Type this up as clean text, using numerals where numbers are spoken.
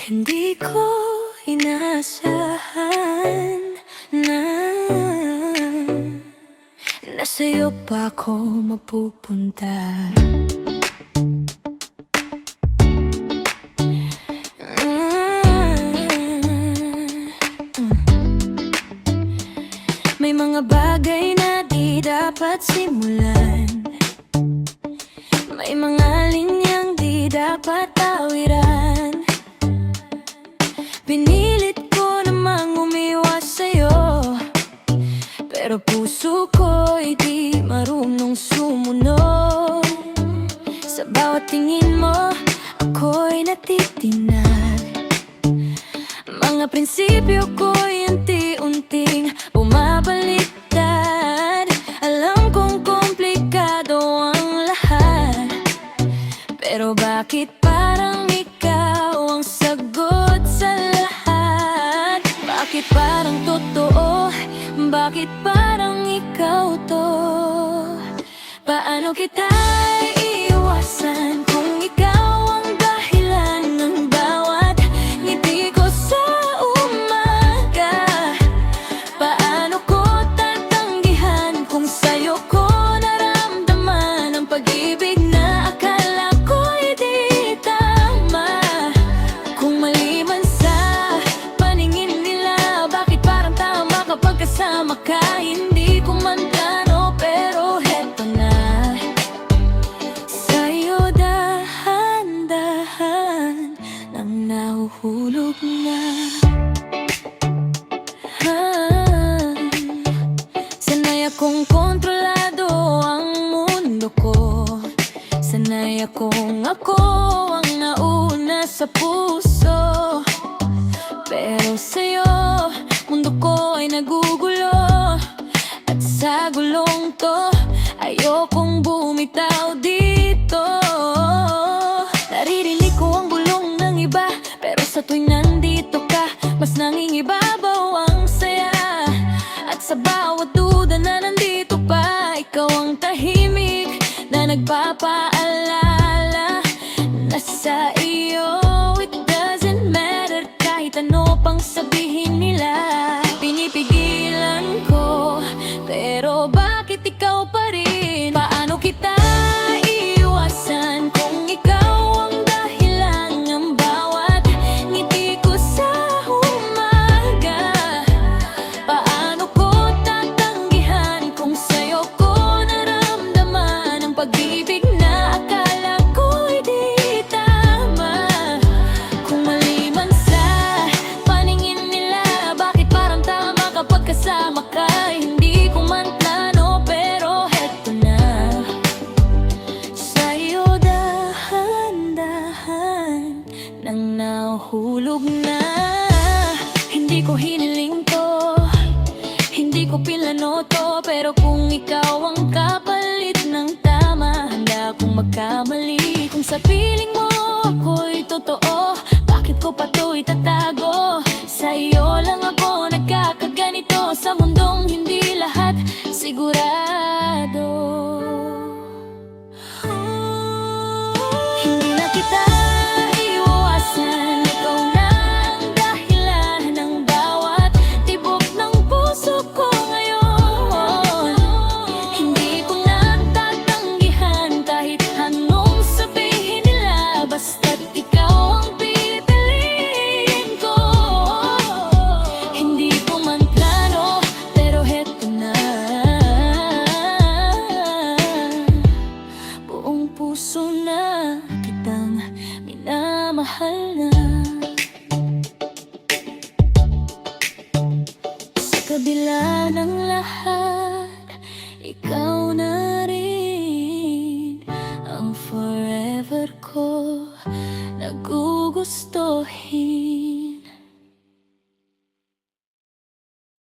Hindi ko inaasahan na nasa'yo pa ako mapupunta. May mga bagay na di dapat simulan, may mga linyang di dapat tawiran. Pinilit ko namang umiwas sa'yo, pero puso ko'y di marunong sumunod. Sa bawat tingin mo, ako'y natitinag. Mga prinsipyo ko'y unti-unting bumabaliktad. Alam kong komplikado ang lahat, pero bakit parang ikaw ang sagot sa lahat? Bakit parang totoo? Bakit parang ikaw to? Paano kita iiwasan kung ikaw ang dahilan ng bawat ngiti ko sa umaga? Paano ko tatanggihan kung sa'yo ko naramdaman ang pag-ibig na akala ko'y di tama? Kung mali man sa paningin nila, bakit parang tama kapag kasama ka? Hindi ko man plano, pero heto na. Sa'yo dahan-dahan nang nahuhulog na. Sanay akong kontrolado ang mundo ko. Sanay akong ako ang nauna sa puso. Pero sa'yo, mundo ko ay nagugulo. At sa gulong to, ayokong bumitaw dito. Naririnig ko ang bulong ng iba, pero sa tuwing nandito ka, mas nangingibabaw ang saya. At sa bawat duda na nandito pa, ikaw ang tahimik na nagpapaalala na sa iyo it doesn't matter kahit ano pang sabihin nila. Pinipigilan ko, pero bakit ikaw pa rin? Paano kita iiwasan kung ikaw ang dahilan ng bawat ngiti ko sa umaga? Paano ko tatanggihan kung sa'yo ko naramdaman ang pag-ibig na akala ko'y di tama? Kung mali man sa paningin nila, bakit parang tama kapag kasama ka? Hindi ko man plano, pero heto na. Sa'yo dahan-dahan nang nahuhulog na. Hindi ko hiniling to, hindi ko pinlano to, pero kung ikaw ang kapalit ng tama, handa akong magkamali. Kung sa piling mo ako'y totoo, bakit ko pa to itatago? Sa'yo lang ako nagkakaganito, sa mundong hindi lahat sigurado. Hindi na kita iwasan, ikaw na ang dahilan ng bawat tibok ng puso ko ngayon. Hindi ko na tatanggihan kahit anong sabihin nila, basta't ikaw ang pipiliin ko. Hindi ko man plano, pero heto na. Buong puso na kitang minamahal na. Sa kabila ng lahat, ikaw na